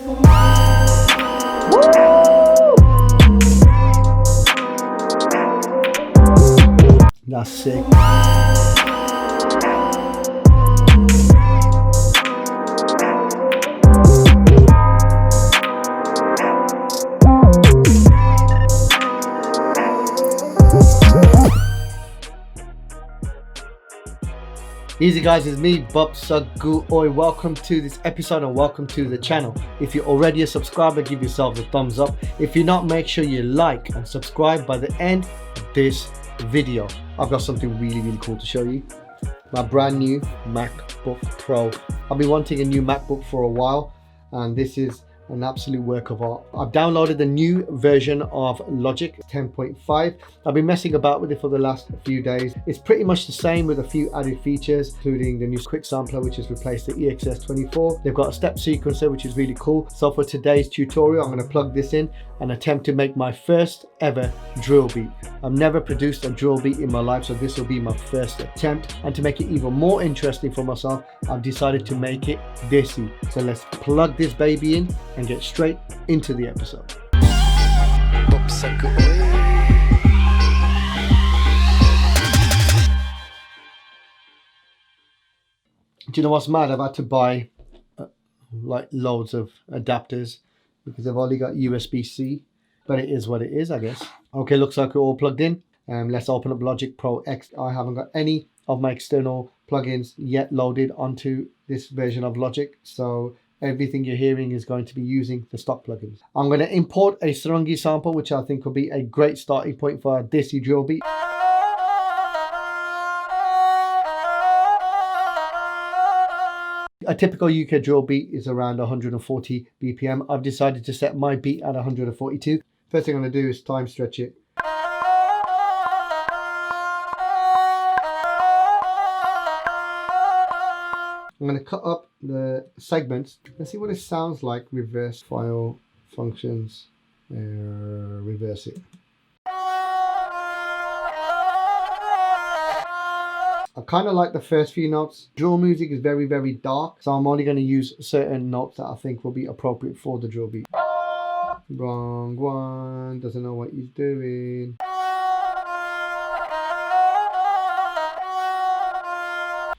That's sick. Easy guys, it's me, bupssaggu. Welcome to this episode and welcome to the channel. If you're already a subscriber, give yourself a thumbs up. If you're not, make sure you like and subscribe by the end of this video. I've got something really cool to show you. My brand new MacBook Pro. I've been wanting a new MacBook for a while and this is an absolute work of art. I've downloaded the new version of Logic 10.5. I've been messing about with it for the last few days. It's pretty much the same with a few added features, including the new quick sampler, which has replaced the EXS24. They've got a step sequencer, which is really cool. So for today's tutorial, I'm going to plug this in and attempt to make my first ever drill beat. I've never produced a drill beat in my life, so this will be my first attempt. And to make it even more interesting for myself, I've decided to make it DESI. So let's plug this baby in and get straight into the episode. Do you know what's mad? I've had to buy like loads of adapters because I've only got USB-C, but it is what it is, I guess. Okay, looks like we're all plugged in. Let's open up Logic Pro X. I haven't got any of my external plugins yet loaded onto this version of Logic, so everything you're hearing is going to be using the stock plugins. I'm going to import a Sarungi sample, which I think will be a great starting point for a DESI drill beat. A typical UK drill beat is around 140 BPM. I've decided to set my beat at 142. First thing I'm going to do is time stretch it. I'm going to cut up the segments. Let's see what it sounds like. Reverse file functions. Reverse it. I kind of like the first few notes. Drill music is very dark, so I'm only going to use certain notes that I think will be appropriate for the drill beat. Wrong one, doesn't know what he's doing.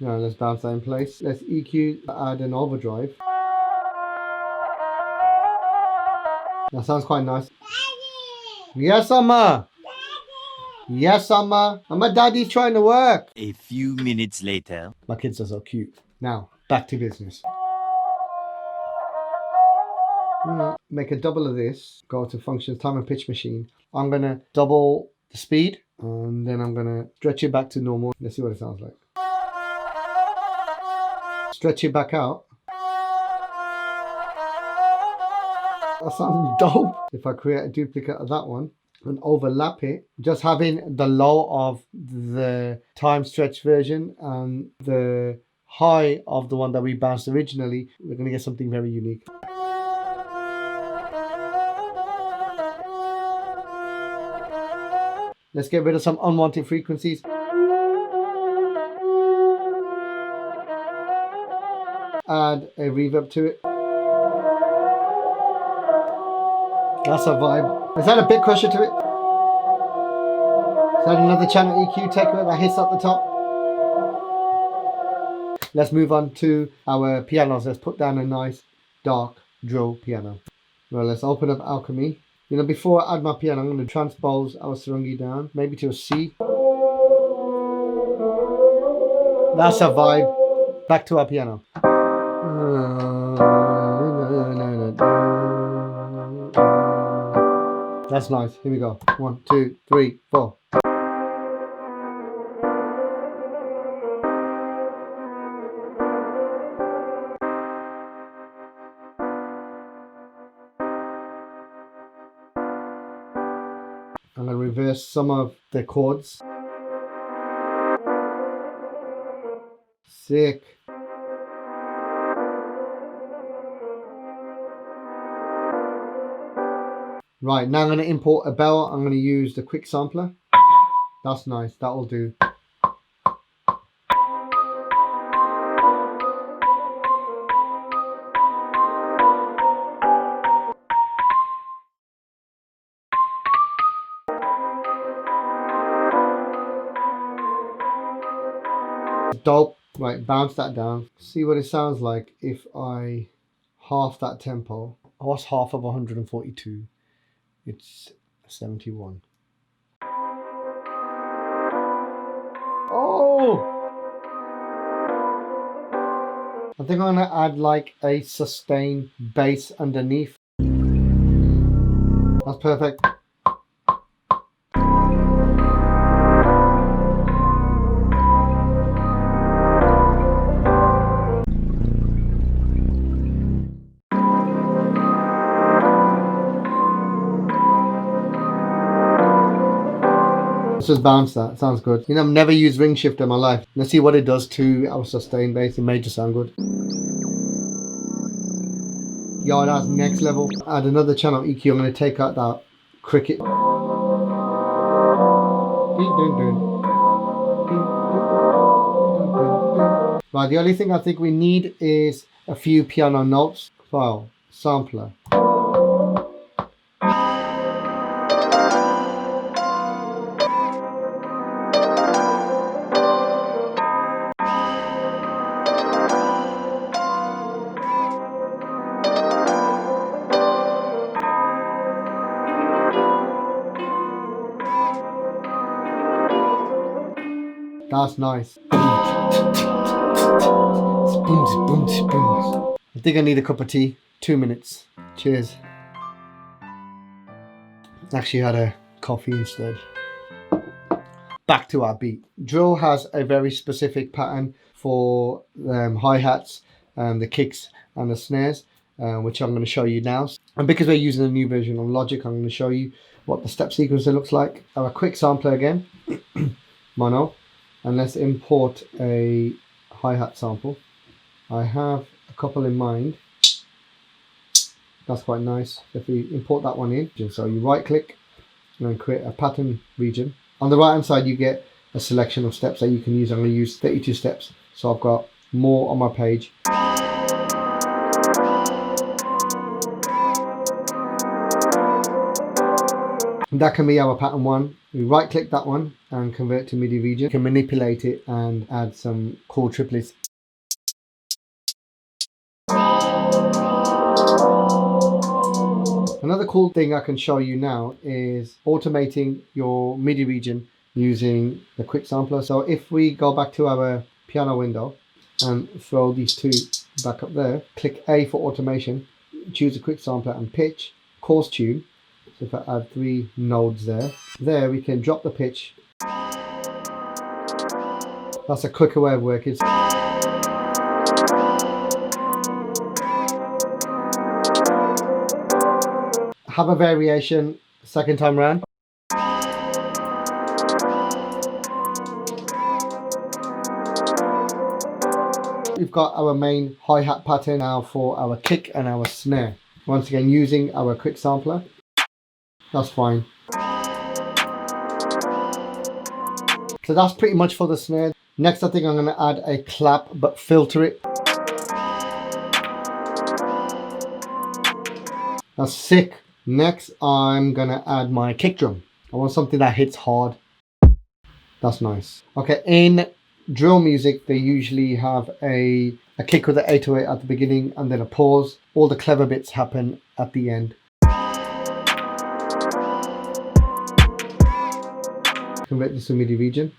Now let's bounce that in place. Let's EQ, add an overdrive. That sounds quite nice. Daddy. Yes, Amma. Daddy. Yes, Amma. Amma, Daddy's trying to work. A few minutes later. My kids are so cute. Now, back to business. Make a double of this. Go to functions, time and pitch machine. I'm going to double the speed. And then I'm going to stretch it back to normal. Let's see what it sounds like. Stretch it back out. That sounds dope. If I create a duplicate of that one and overlap it, just having the low of the time stretch version and the high of the one that we bounced originally, we're going to get something very unique. Let's get rid of some unwanted frequencies. Add a reverb to it. That's a vibe. Let's add a bit crusher to it. Let's add another channel EQ taker that hits up the top. Let's move on to our pianos. Let's put down a nice dark drill piano. Well, let's open up Alchemy. You know, before I add my piano, I'm going to transpose our Sarungi down, maybe to a C. That's a vibe. Back to our piano. That's nice. Here we go. 1, 2, 3, 4. I'm going to reverse some of the chords. Sick. Right, now I'm going to import a bell. I'm going to use the quick sampler. That's nice, that'll do. dope. Right, bounce that down. See what it sounds like if I half that tempo. What's half of 142? It's 71. Oh! I think I'm gonna add like a sustain bass underneath. That's perfect. Let's just bounce that. Sounds good. You know, I've never used ring shifter in my life. Let's see what it does to our sustain bass. It may just sound good. Yo, that's next level. Add another channel EQ. I'm going to take out that cricket. Right, the only thing I think we need is a few piano notes. File, sampler. That's nice. I think I need a cup of tea. 2 minutes. Cheers. Actually had a coffee instead. Back to our beat. Drill has a very specific pattern for hi-hats, the kicks and the snares, which I'm going to show you now. And because we're using a new version of Logic, I'm going to show you what the step sequencer looks like. Our quick sampler again, mono, and let's import a hi-hat sample. I have a couple in mind. That's quite nice. If we import that one in, so you right click and then create a pattern region. On the right hand side you get a selection of steps that you can use. I'm going to use 32 steps, so I've got more on my page. And that can be our pattern one. We right click that one and convert to MIDI region. You can manipulate it and add some chord triplets. Another cool thing I can show you now is automating your MIDI region using the quick sampler. So if we go back to our piano window and throw these two back up there, click A for automation, choose a quick sampler and pitch, course tune. So if I add 3 nodes there we can drop the pitch. That's a quicker way of working. Have a variation second time round. We've got our main hi-hat pattern now for our kick and our snare. Once again, using our quick sampler. That's fine. So that's pretty much for the snare. Next, I think I'm going to add a clap but filter it. That's sick. Next, I'm going to add my kick drum. I want something that hits hard. That's nice. Okay, in drill music, they usually have a kick with an 808 at the beginning and then a pause. All the clever bits happen at the end. Convert this to MIDI region.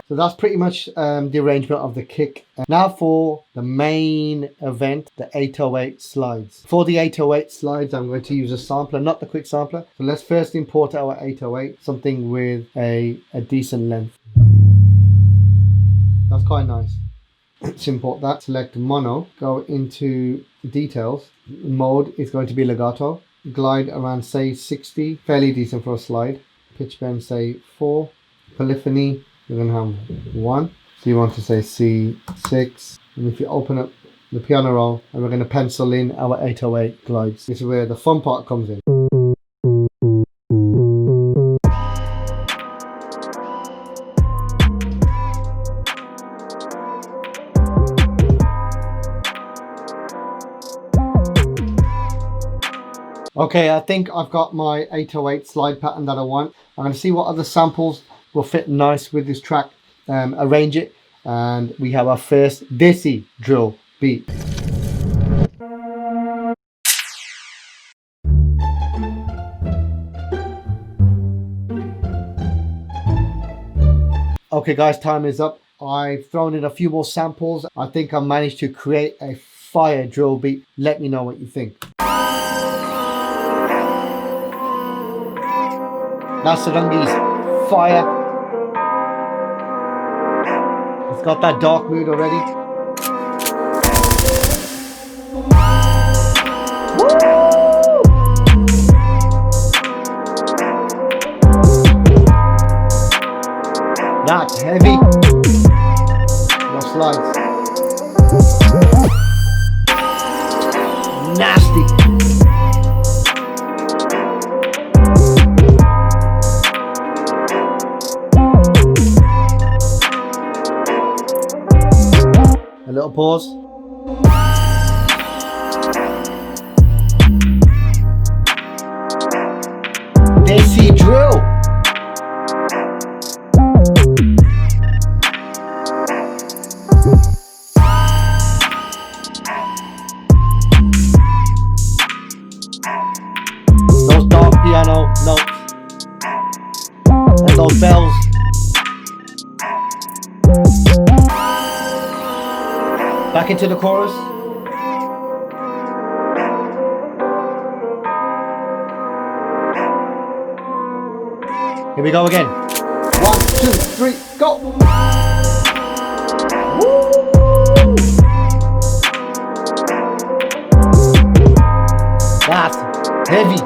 So that's pretty much the arrangement of the kick. Now for the main event, the 808 slides. For the 808 slides, I'm going to use a sampler, not the quick sampler. So let's first import our 808, something with a decent length. That's quite nice. Let's import that, select mono, go into details. Mode is going to be legato. Glide around say 60, fairly decent for a slide. Pitch bend say 4. Polyphony, you're going to have 1. So you want to say C6. And if you open up the piano roll, and we're going to pencil in our 808 glides. This is where the fun part comes in. Okay, I think I've got my 808 slide pattern that I want. I'm going to see what other samples will fit nice with this track, arrange it, and we have our first DESI drill beat. Okay guys, time is up. I've thrown in a few more samples. I think I managed to create a fire drill beat. Let me know what you think. That's Sarangi's fire. It's got that dark mood already. That's heavy. No slides. Nasty. A little pause. DESI drill. Those dark piano notes and those bells. Back into the chorus. Here we go again. 1, 2, 3, go! Woo! That's heavy.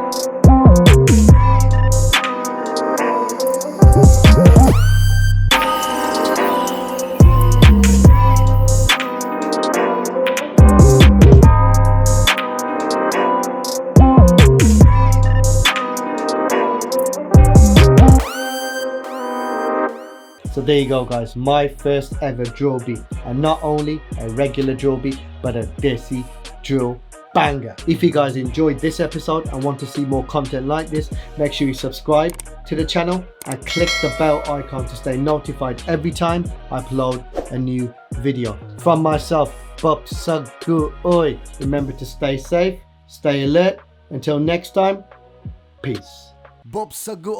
So there you go guys, my first ever drill beat, and not only a regular drill beat but a DESI drill banger. If you guys enjoyed this episode and want to see more content like this, make sure you subscribe to the channel and click the bell icon to stay notified every time I upload a new video. From myself, bupssaggu, remember to stay safe, stay alert. Until next time, peace. bupssaggu.